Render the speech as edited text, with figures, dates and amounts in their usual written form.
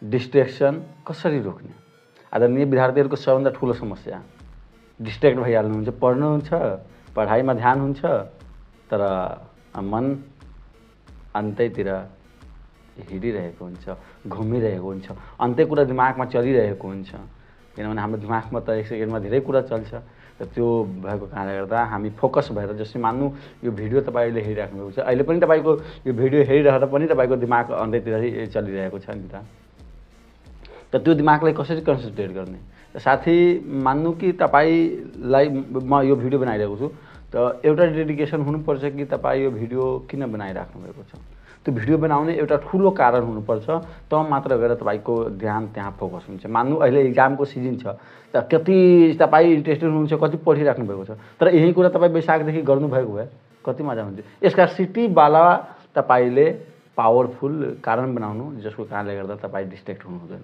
Distraction कसरी रोक्ने? आदरणीय विद्यार्थीहरूको सबभन्दा ठुलो समस्या डिस्ट्र्याक्ट भइहाल्नुहुन्छ। पढ्नुहुन्छ, पढाइमा ध्यान हुन्छ, तर मन अन्तैतिर हिँडिरहेको हुन्छ, घुमिरहेको हुन्छ, अन्त्य कुरा दिमागमा चलिरहेको हुन्छ। किनभने हाम्रो दिमागमा त 1 सेकेन्डमा धेरै कुरा चल्छ। र त्यो भएको कारणले गर्दा हामी फोकस भएर, जस्तै मान्नु यो भिडियो तपाईँले हेरिराख्नु भएको छ, अहिले पनि तपाईँको यो भिडियो हेरिरहेर पनि तपाईँको दिमाग अन्त्यतिर चलिरहेको छ नि त त्यो दिमागलाई कसरी कन्सन्ट्रेट गर्ने? साथी मान्नु कि तपाईँलाई म यो भिडियो बनाइरहेको छु, त एउटा डेडिकेसन हुनुपर्छ कि तपाईँ यो भिडियो किन बनाइराख्नु भएको छ। त्यो भिडियो बनाउने एउटा ठुलो कारण हुनुपर्छ, त मात्र गएर तपाईँको ध्यान त्यहाँ फोकस हुन्छ। मान्नु अहिले इक्जामको सिजन छ, त कति तपाईँ इन्ट्रेस्टेड हुनुहुन्छ, कति पढिराख्नु भएको छ, तर यही कुरा तपाईँ वैशाखदेखि गर्नुभएको भए कति मजा हुन्थ्यो। यसका सिटीवाला तपाईँले पावरफुल कारण बनाउनु, जसको कारणले गर्दा तपाईँ डिस्ट्र्याक्ट हुनु हुँदैन।